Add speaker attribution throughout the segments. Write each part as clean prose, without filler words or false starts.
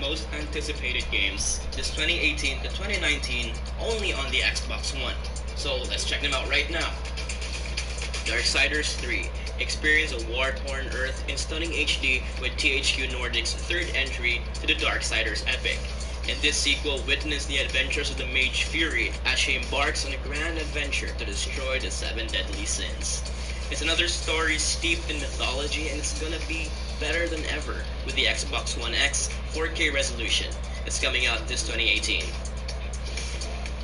Speaker 1: most anticipated games this 2018 to 2019 only on the Xbox One. So let's check them out right now. Darksiders 3. Experience a war-torn Earth in stunning HD with THQ Nordic's third entry to the Darksiders epic. In this sequel, witness the adventures of the Mage Fury as she embarks on a grand adventure to destroy the 7 deadly sins. It's another story steeped in mythology, and it's gonna be better than ever with the Xbox One X 4K resolution. It's coming out this 2018.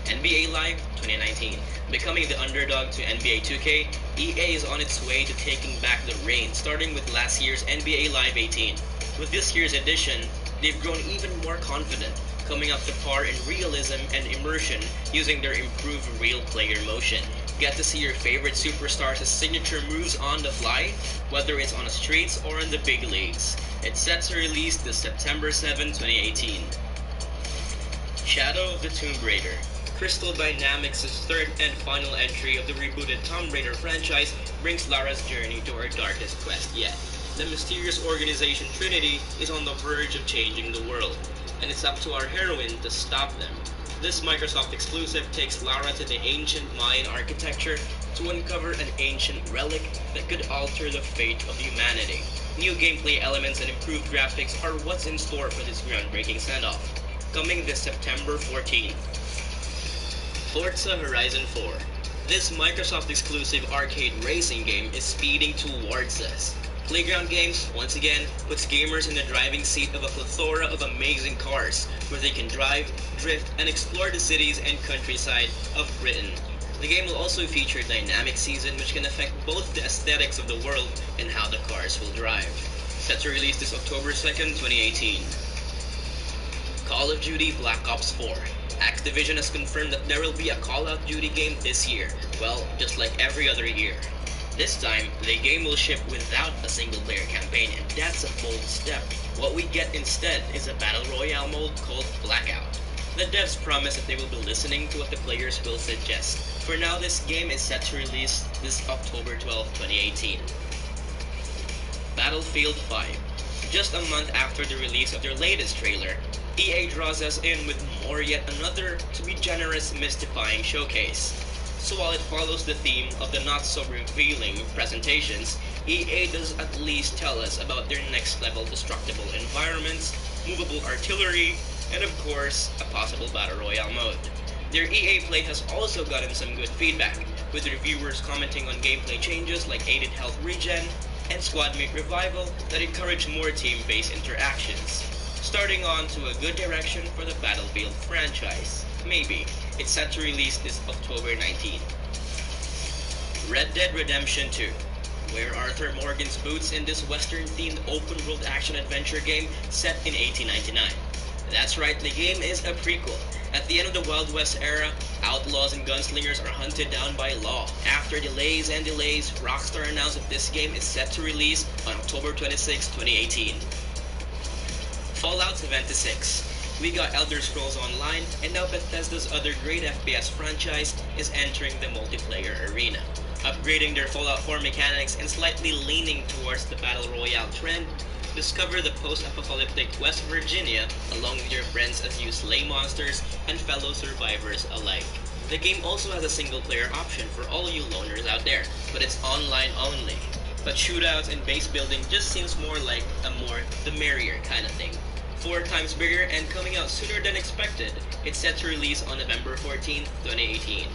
Speaker 1: NBA Live 2019. Becoming the underdog to NBA 2K, EA is on its way to taking back the reins, starting with last year's NBA Live 18. With this year's edition, they've grown even more confident, coming up to par in realism and immersion using their improved real player motion. Get to see your favorite superstars' signature moves on the fly, whether it's on the streets or in the big leagues. It's set to release this September 7, 2018. Shadow of the Tomb Raider. Crystal Dynamics' third and final entry of the rebooted Tomb Raider franchise brings Lara's journey to her darkest quest yet. The mysterious organization Trinity is on the verge of changing the world, and it's up to our heroine to stop them. This Microsoft exclusive takes Lara to the ancient Mayan architecture to uncover an ancient relic that could alter the fate of humanity. New gameplay elements and improved graphics are what's in store for this groundbreaking send-off. Coming this September 14th. Forza Horizon 4. This Microsoft exclusive arcade racing game is speeding towards us. Playground Games, once again, puts gamers in the driving seat of a plethora of amazing cars, where they can drive, drift, and explore the cities and countryside of Britain. The game will also feature dynamic season, which can affect both the aesthetics of the world and how the cars will drive. Set to release this October 2nd, 2018. Call of Duty Black Ops 4. Activision has confirmed that there will be a Call of Duty game this year, well, just like every other year. This time, the game will ship without a single-player campaign, and that's a bold step. What we get instead is a Battle Royale mode called Blackout. The devs promise that they will be listening to what the players will suggest. For now, this game is set to release this October 12, 2018. Battlefield 5. Just a month after the release of their latest trailer, EA draws us in with more yet another, to be generous, mystifying showcase. So while it follows the theme of the not-so-revealing presentations, EA does at least tell us about their next-level destructible environments, movable artillery, and of course, a possible Battle Royale mode. Their EA Play has also gotten some good feedback, with reviewers commenting on gameplay changes like aided health regen and squadmate revival that encourage more team-based interactions. Starting on to a good direction for the Battlefield franchise. Maybe. It's set to release this October 19. Red Dead Redemption 2. Wear Arthur Morgan's boots in this Western-themed open-world action-adventure game set in 1899. That's right, the game is a prequel. At the end of the Wild West era, outlaws and gunslingers are hunted down by law. After delays and delays, Rockstar announced that this game is set to release on October 26, 2018. Fallout 76. We got Elder Scrolls Online, and now Bethesda's other great FPS franchise is entering the multiplayer arena. Upgrading their Fallout 4 mechanics and slightly leaning towards the Battle Royale trend, discover the post-apocalyptic West Virginia along with your friends as you slay monsters and fellow survivors alike. The game also has a single-player option for all you loners out there, but it's online only. But shootouts and base building just seems more like a more the merrier kind of thing. 4 times bigger and coming out sooner than expected. It's set to release on November 14, 2018.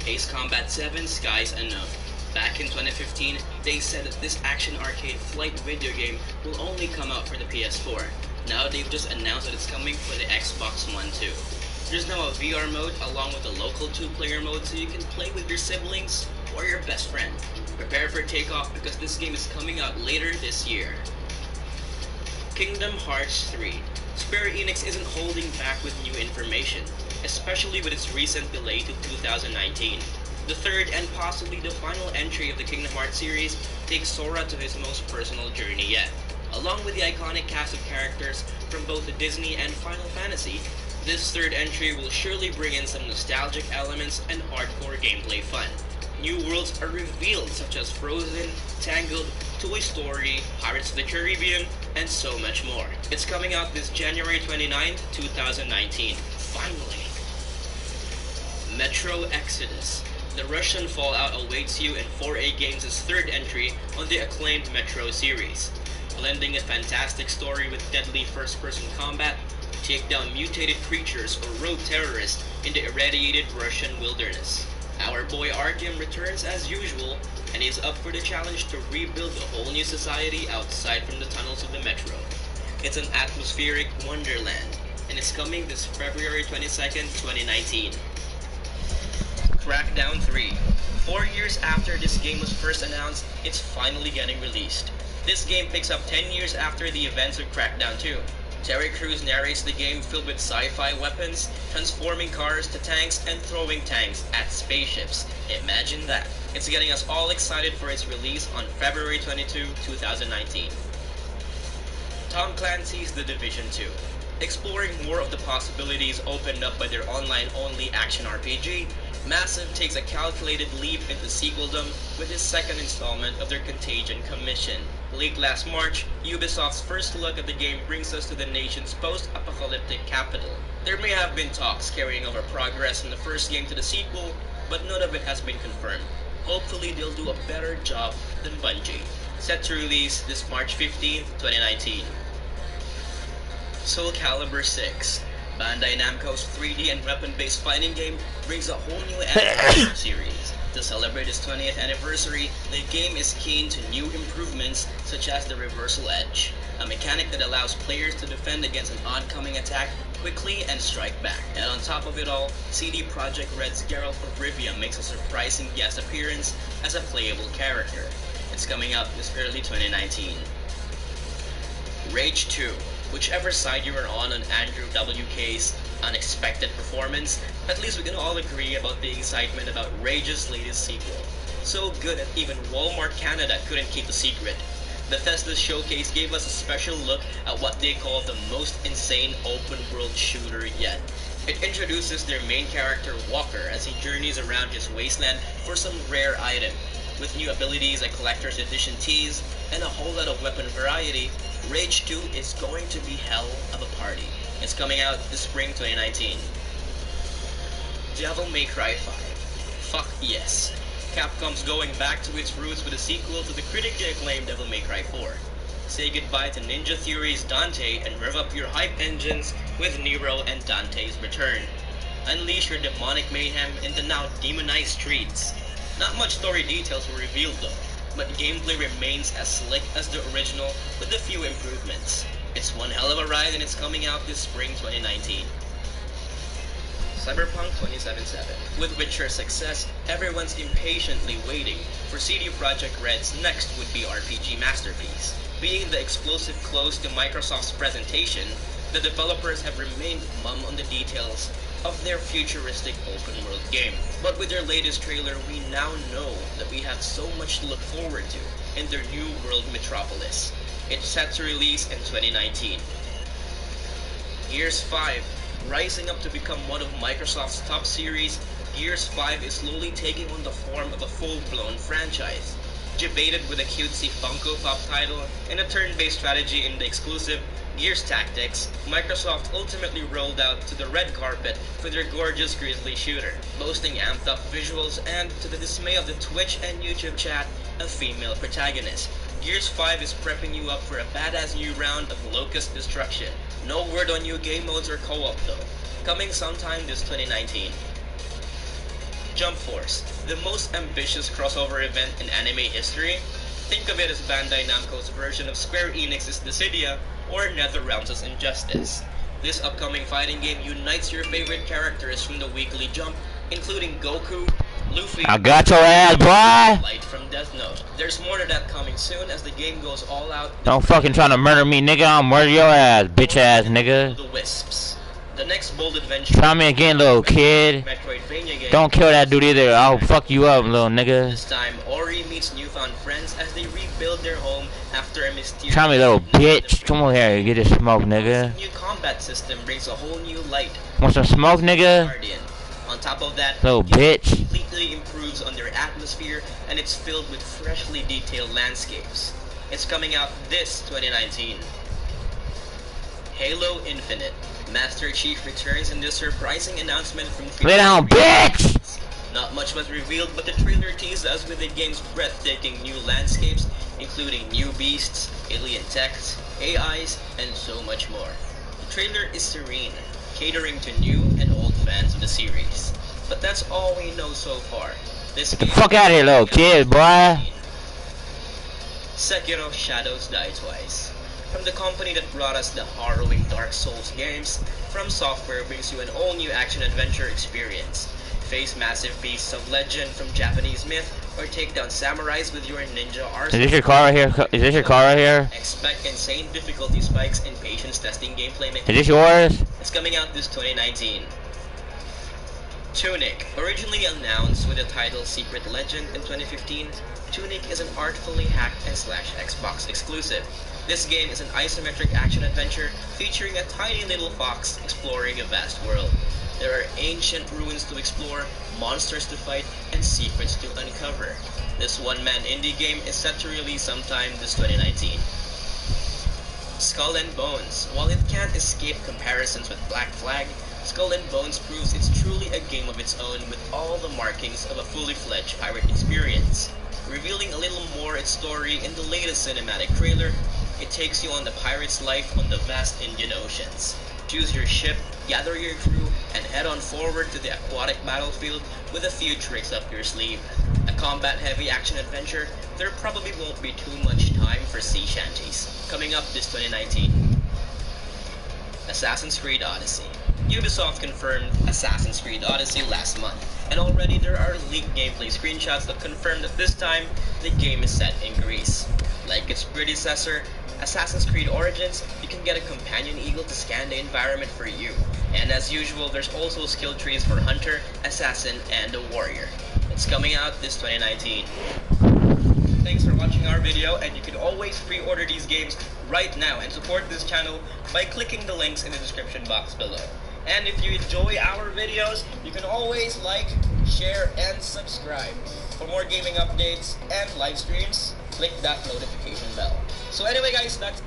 Speaker 1: Ace Combat 7 Skies Unknown. Back in 2015, they said that this action arcade flight video game will only come out for the PS4. Now they've just announced that it's coming for the Xbox One too. There's now a VR mode along with a local 2-player mode so you can play with your siblings or your best friend. Prepare for takeoff because this game is coming out later this year. Kingdom Hearts 3. Square Enix isn't holding back with new information, especially with its recent delay to 2019. The third and possibly the final entry of the Kingdom Hearts series takes Sora to his most personal journey yet. Along with the iconic cast of characters from both the Disney and Final Fantasy, this third entry will surely bring in some nostalgic elements and hardcore gameplay fun. New worlds are revealed such as Frozen, Tangled, Toy Story, Pirates of the Caribbean, and so much more. It's coming out this January 29th, 2019. Finally. Metro Exodus. The Russian Fallout awaits you in 4A Games' third entry on the acclaimed Metro series. Blending a fantastic story with deadly first-person combat, take down mutated creatures or rogue terrorists in the irradiated Russian wilderness. Our boy Artyom returns as usual, and is up for the challenge to rebuild a whole new society outside from the tunnels of the Metro. It's an atmospheric wonderland, and it's coming this February 22nd, 2019. Crackdown 3. 4 years after this game was first announced, it's finally getting released. This game picks up 10 years after the events of Crackdown 2. Terry Crews narrates the game filled with sci-fi weapons, transforming cars to tanks and throwing tanks at spaceships. Imagine that. It's getting us all excited for its release on February 22, 2019. Tom Clancy's The Division 2. Exploring more of the possibilities opened up by their online-only action RPG, Massive takes a calculated leap into sequeldom with his second installment of their Contagion commission. Late last March, Ubisoft's first look at the game brings us to the nation's post-apocalyptic capital. There may have been talks carrying over progress from the first game to the sequel, but none of it has been confirmed. Hopefully they'll do a better job than Bungie. Set to release this March 15, 2019. Soul Calibur 6. Bandai Namco's 3D and weapon-based fighting game brings a whole new anime series. To celebrate its 20th anniversary, the game is keen to new improvements such as the Reversal Edge, a mechanic that allows players to defend against an oncoming attack quickly and strike back. And on top of it all, CD Projekt Red's Geralt of Rivia makes a surprising guest appearance as a playable character. It's coming out this early 2019. Rage 2. Whichever side you are on Andrew WK's unexpected performance, at least we can all agree about the excitement about Rage's latest sequel. So good that even Walmart Canada couldn't keep a secret. Bethesda's showcase gave us a special look at what they call the most insane open-world shooter yet. It introduces their main character Walker as he journeys around his wasteland for some rare item. With new abilities like Collector's Edition teas and a whole lot of weapon variety, Rage 2 is going to be hell of a party. It's coming out this spring 2019. Devil May Cry 5. Fuck yes. Capcom's going back to its roots with a sequel to the critically acclaimed Devil May Cry 4. Say goodbye to Ninja Theory's Dante and rev up your hype engines with Nero and Dante's return. Unleash your demonic mayhem in the now demonized streets. Not much story details were revealed though, but gameplay remains as slick as the original with a few improvements. It's one hell of a ride and it's coming out this spring 2019. Cyberpunk 2077. With Witcher's success, everyone's impatiently waiting for CD Projekt Red's next would-be RPG masterpiece. Being the explosive close to Microsoft's presentation, the developers have remained mum on the details of their futuristic open-world game. But with their latest trailer, we now know that we have so much to look forward to in their new world metropolis. It's set to release in 2019. Gears 5. Rising up to become one of Microsoft's top series, Gears 5 is slowly taking on the form of a full-blown franchise. Debated with a cutesy Funko Pop title and a turn-based strategy in the exclusive Gears Tactics, Microsoft ultimately rolled out to the red carpet for their gorgeous Grizzly shooter, boasting amped-up visuals and, to the dismay of the Twitch and YouTube chat, a female protagonist. Gears 5 is prepping you up for a badass new round of Locust destruction. No word on new game modes or co-op though. Coming sometime this 2019. Jump Force, the most ambitious crossover event in anime history. Think of it as Bandai Namco's version of Square Enix's Dissidia or NetherRealm's Injustice. This upcoming fighting game unites your favorite characters from the weekly Jump, including Goku, Luffy,
Speaker 2: I got your ass, boy!
Speaker 1: Light from Death Note. There's more to that coming soon as the game goes all out.
Speaker 2: Don't fucking try to murder me, nigga. I'll murder your ass, bitch ass nigga.
Speaker 1: The Wisps. The next bold adventure.
Speaker 2: Try me again, little kid.
Speaker 1: Metroidvania game.
Speaker 2: Don't kill that dude either. I'll fuck you up, little nigga.
Speaker 1: This time, Ori meets newfound friends as they rebuild their home after a mysterious.
Speaker 2: Try me, little bitch. Come on here, get this smoke, nigga.
Speaker 1: New combat system brings a whole new light.
Speaker 2: Want some smoke, nigga?
Speaker 1: Guardian. On top of that,
Speaker 2: little bitch.
Speaker 1: Completely improves on their atmosphere and it's filled with freshly detailed landscapes. It's coming out this 2019. Halo Infinite. Master Chief returns in this surprising announcement from
Speaker 2: Lay down, bitch!
Speaker 1: Not much was revealed, but the trailer teased us with the game's breathtaking new landscapes, including new beasts, alien techs, AIs, and so much more. The trailer is serene, catering to new and old fans of the series. But that's all we know so far.
Speaker 2: Get the fuck out of here, little kid, boy!
Speaker 1: Sekiro Shadows Die Twice. From the company that brought us the harrowing Dark Souls games, From Software brings you an all-new action-adventure experience. Face massive beasts of legend from Japanese myth, or take down samurais with your ninja arsenal.
Speaker 2: Is this your car right here? Is this your car right here?
Speaker 1: Expect insane difficulty spikes and patience testing gameplay mechanics.
Speaker 2: Is this yours?
Speaker 1: It's coming out this 2019. Tunic. Originally announced with the title Secret Legend in 2015, Tunic is an artfully hacked and slash Xbox exclusive. This game is an isometric action-adventure featuring a tiny little fox exploring a vast world. There are ancient ruins to explore, monsters to fight, and secrets to uncover. This one-man indie game is set to release sometime this 2019. Skull and Bones. While it can't escape comparisons with Black Flag, Skull and Bones proves it's truly a game of its own with all the markings of a fully fledged pirate experience. Revealing a little more its story in the latest cinematic trailer, it takes you on the pirate's life on the vast Indian Oceans. Choose your ship, gather your crew, and head on forward to the aquatic battlefield with a few tricks up your sleeve. A combat-heavy action-adventure, there probably won't be too much time for sea shanties. Coming up this 2019. Assassin's Creed Odyssey. Ubisoft confirmed Assassin's Creed Odyssey last month, and already there are leaked gameplay screenshots that confirm that this time, the game is set in Greece. Like its predecessor, Assassin's Creed Origins, you can get a companion eagle to scan the environment for you. And as usual, there's also skill trees for Hunter, Assassin, and a Warrior. It's coming out this 2019. Thanks for watching our video, and you can always pre-order these games right now and support this channel by clicking the links in the description box below. And if you enjoy our videos, you can always like, share, and subscribe. For more gaming updates and live streams, click that notification bell. So anyway guys, that's...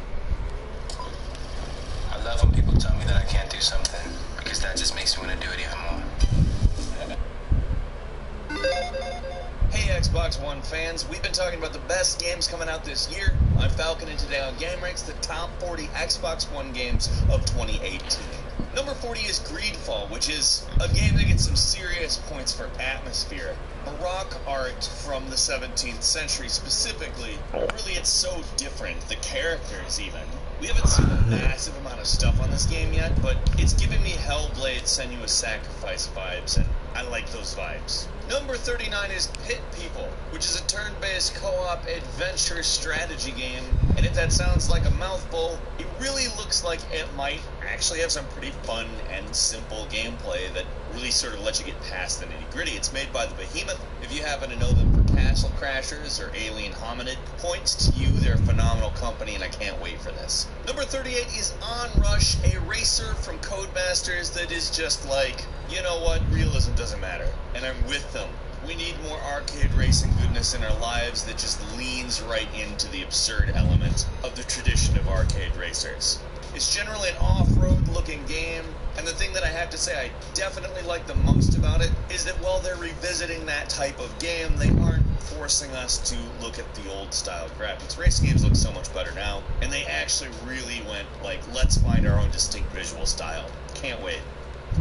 Speaker 3: I love when people tell me that I can't do something, because that just makes me want to do it even more.
Speaker 4: Hey Xbox One fans, we've been talking about the best games coming out this year. I'm Falcon, and today on Game Ranks, the top 40 Xbox One games of 2018. Number 40 is Greedfall, which is a game that gets some serious points for atmosphere. Baroque art from the 17th century specifically. Really, it's so different. The characters even. We haven't seen a massive amount of stuff on this game yet, but it's giving me Hellblade Senua's Sacrifice vibes, and I like those vibes. Number 39 is Pit People, which is a turn-based co-op adventure strategy game, and if that sounds like a mouthful, it really looks like it might actually have some pretty fun and simple gameplay that really sort of lets you get past the nitty-gritty. It's made by the Behemoth. If you happen to know them for Castle Crashers or Alien Hominid, points to you. They're a phenomenal company, and I can't wait for this. Number 38 is Onrush, a racer from Codemasters that is just like, you know what, realism doesn't matter, and I'm with them. We need more arcade racing goodness in our lives that just leans right into the absurd element of the tradition of arcade racers. It's generally an off-road looking game, and the thing that I have to say I definitely like the most about it is that while they're revisiting that type of game, they aren't forcing us to look at the old style graphics. Racing games look so much better now, and they actually really went like, let's find our own distinct visual style. Can't wait.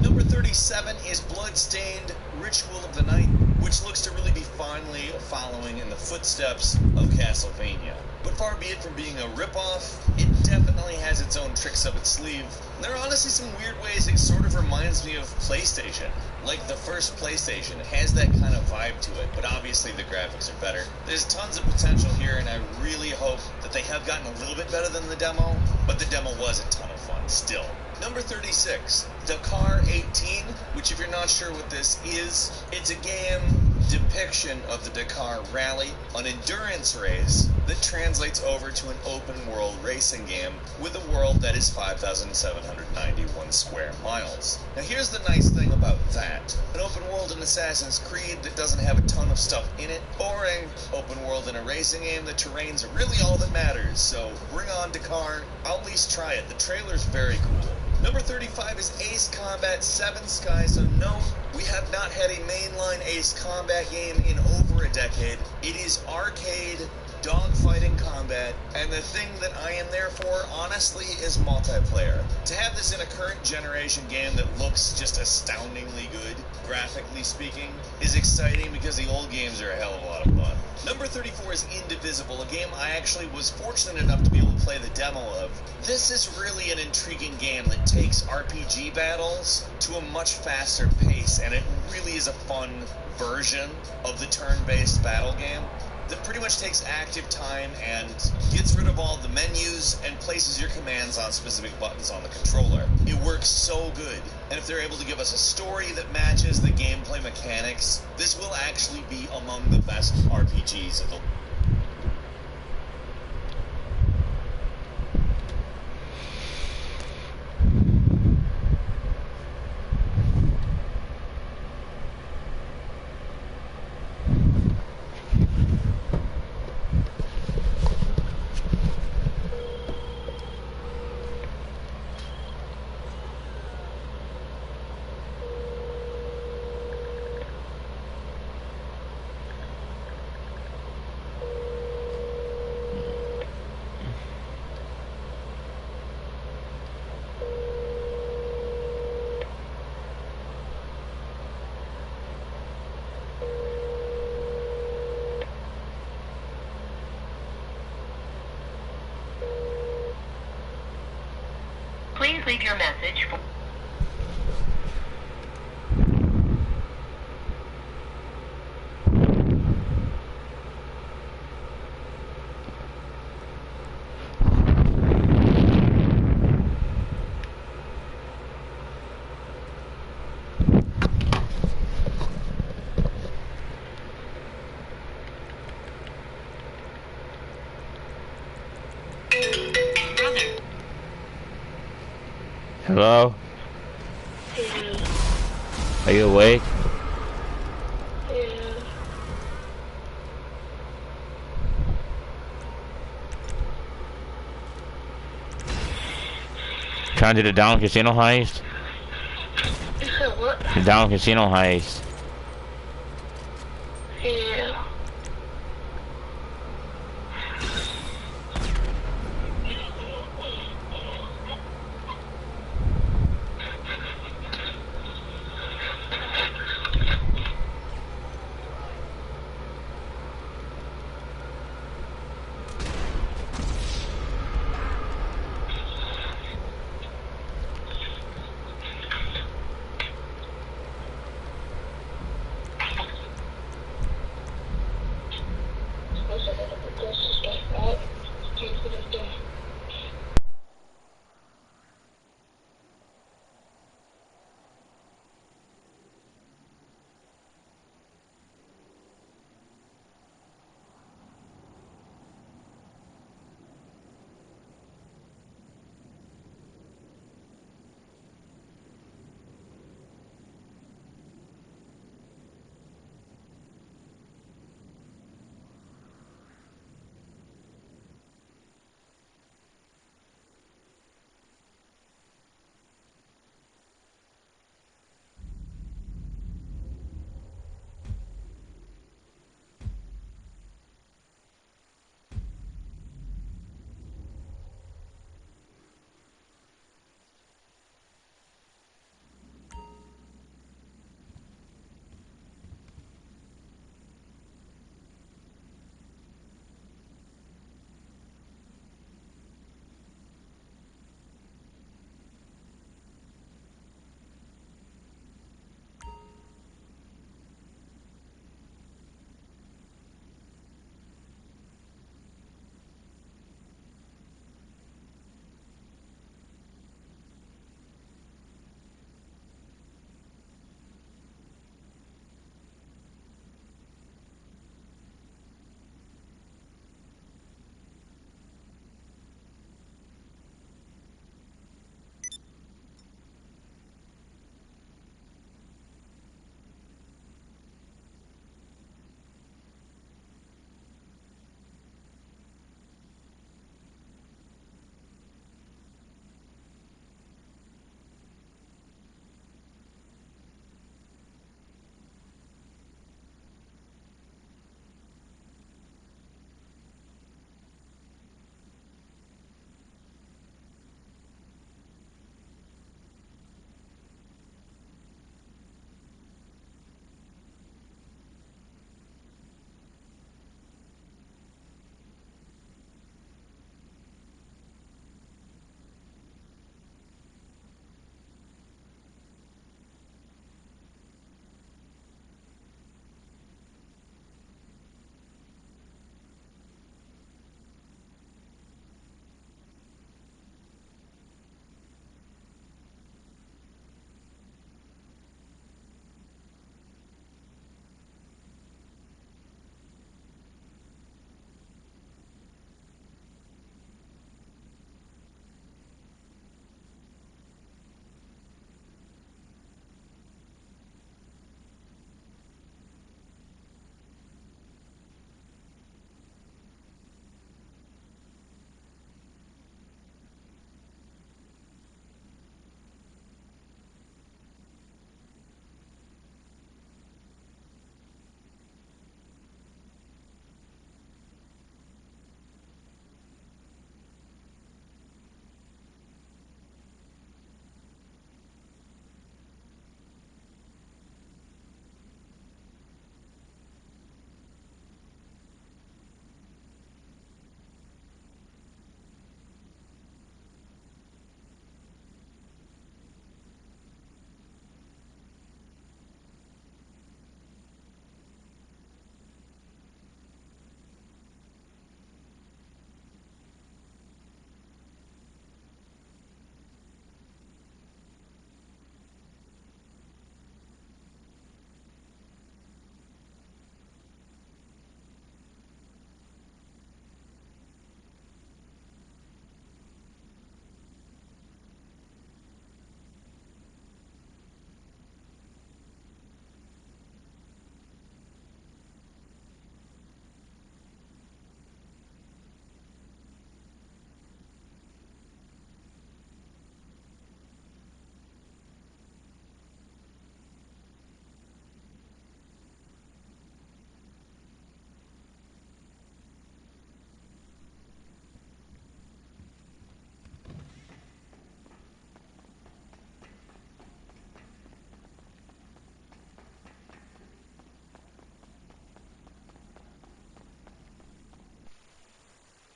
Speaker 4: Number 37 is Bloodstained Ritual of the Night, which looks to really be finally following in the footsteps of Castlevania. But far be it from being a ripoff, it definitely has its own tricks up its sleeve. And there are honestly some weird ways it sort of reminds me of PlayStation. Like the first PlayStation, it has that kind of vibe to it, but obviously the graphics are better. There's tons of potential here, and I really hope that they have gotten a little bit better than the demo, but the demo was a ton of fun still. Number 36, Dakar 18, which if you're not sure what this is, it's a game depiction of the Dakar Rally, an endurance race that translates over to an open-world racing game with a world that is 5,791 square miles. Now here's the nice thing about that. An open world in Assassin's Creed that doesn't have a ton of stuff in it. Boring. Open world in a racing game, the terrain's really all that matters. So bring on Dakar. I'll at least try it. The trailer's very cool. Number 35 is Ace Combat 7 Skies Unknown. We have not had a mainline Ace Combat game in over a decade. It is arcade, dogfighting combat, and the thing that I am there for, honestly, is multiplayer. To have this in a current generation game that looks just astoundingly good, graphically speaking, is exciting because the old games are a hell of a lot of fun. Number 34 is Indivisible, a game I actually was fortunate enough to be able to play the demo of. This is really an intriguing game that takes RPG battles to a much faster pace, and it really is a fun version of the turn-based battle game that pretty much takes active time and gets rid of all the menus and places your commands on specific buttons on the controller. It works so good, and if they're able to give us a story that matches the gameplay mechanics, this will actually be among the best RPGs of the
Speaker 5: Please leave your message for...
Speaker 2: Hello?
Speaker 6: Yeah.
Speaker 2: Are you awake?
Speaker 6: Yeah.
Speaker 2: Trying to do the down casino heist?
Speaker 6: You said what?
Speaker 2: The down casino heist.
Speaker 6: Yeah.